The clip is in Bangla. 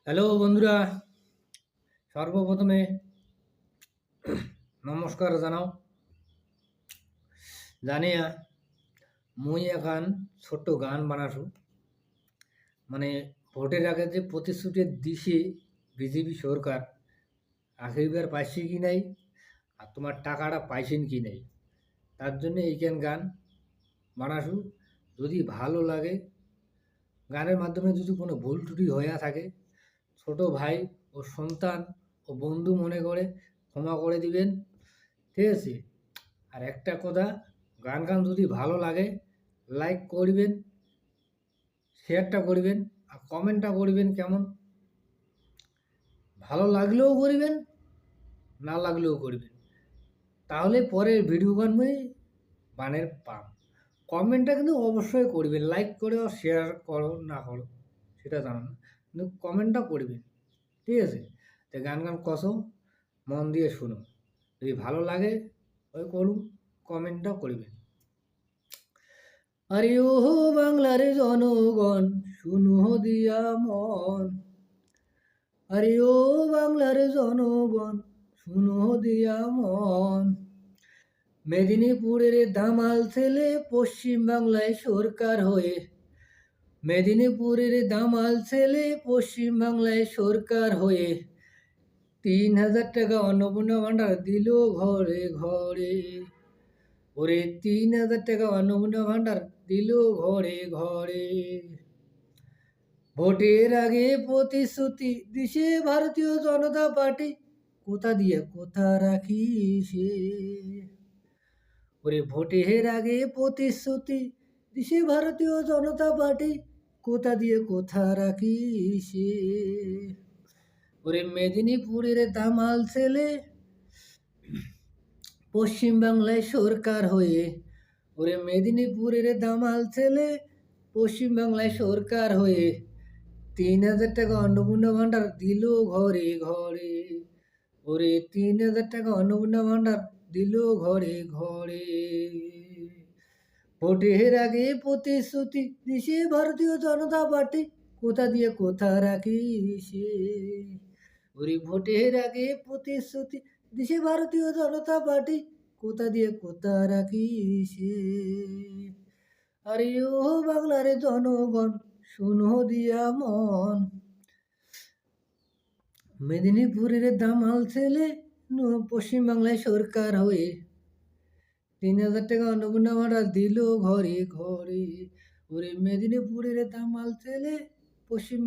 হ্যালো বন্ধুরা, সর্বপ্রথমে নমস্কার জানাও। জানিয়া মুই এখন ছোট্ট গান বানাসু, মানে ভোটের আগে যে প্রতিশ্রুতি দিছে বিজেপি সরকার, আখেরবার পাইছে কি নাই আর তোমার টাকাটা পাইছেন কি নাই, তার জন্য এইখান গান বানাসু। যদি ভালো লাগে, গানের মাধ্যমে যদি কোনো ভুল ত্রুটি হইয়া থাকে, ছোট ভাই ও সন্তান ও বন্ধু মনে করে ক্ষমা করে দিবেন, ঠিক আছে? আর একটা কথা, গান যদি ভালো লাগে লাইক করবেন, শেয়ারটা করবেন, আর কমেন্টটা করবেন কেমন, ভালো লাগলেও করবেন, না লাগলেও করবেন, তাহলে পরের ভিডিও বানবে বানের পাম। কমেন্টটা কিন্তু অবশ্যই করবেন, লাইক করে শেয়ার করো না করো সেটা জানো না, কিন্তু কমেন্টটা করবেন, ঠিক আছে? তো গান কসো মন দিয়ে শুনো, যদি ভালো লাগে ওই করুন, কমেন্টটা করবেন। আরে ও বাংলার জনগণ শুনো দিয়া মন, আরে ও বাংলার জনগণ শুনো দিয়া মন, মেদিনীপুরের দামাল ছেলে পশ্চিম বাংলায় সরকার হয়ে, মেদিনীপুরের দামাল ছেলে পশ্চিম বাংলায় সরকার হয়ে ৩,০০০ টাকা অন্নপূর্ণা ভাণ্ডার দিল ঘরে ঘরে। ওরে ৩,০০০ টাকা অন্নপূর্ণা ভাণ্ডার দিল ঘরে ঘরে। ভোটের আগে প্রতিশ্রুতি দিছে ভারতীয় জনতা পার্টি, কোথা দিয়ে কোথা রাখি সে। ওরে ভোটের আগে প্রতিশ্রুতি দিছে ভারতীয় জনতা পার্টি, কোথা দিয়ে কোথা রাখি সে। ওরে মেদিনীপুরের দামাল ছেলে পশ্চিম বাংলায় সরকার হয়ে, ওরে মেদিনীপুরের দামাল ছেলে পশ্চিম বাংলায় সরকার হয়ে ৩,০০০ টাকা অন্নপূর্ণা ভাণ্ডার দিল ঘরে ঘরে। ওরে ৩,০০০ টাকা অন্নপূর্ণা ভাণ্ডার দিল ঘরে ঘরে। ভোটের আগে প্রতিশ্রুতি দিছে ভারতীয় জনতা পার্টি, কোথা দিয়ে কোথা রাখি সে। ওরে ভোটের আগে প্রতিশ্রুতি দিছে ভারতীয় জনতা পার্টি, কোথা দিয়ে কোথা রাখি সে। আরে ও বাংলার জনগণ শুনো দিয়া মন, মেদিনীপুরের দামাল ছেলে পশ্চিম বাংলায় সরকার হয়ে ৩,০০০ টাকা অন্নপূর্ণা ভাণ্ডার দিল ঘরে ঘরে। ওরে মেদিনীপুরের দামাল ছেলে পশ্চিম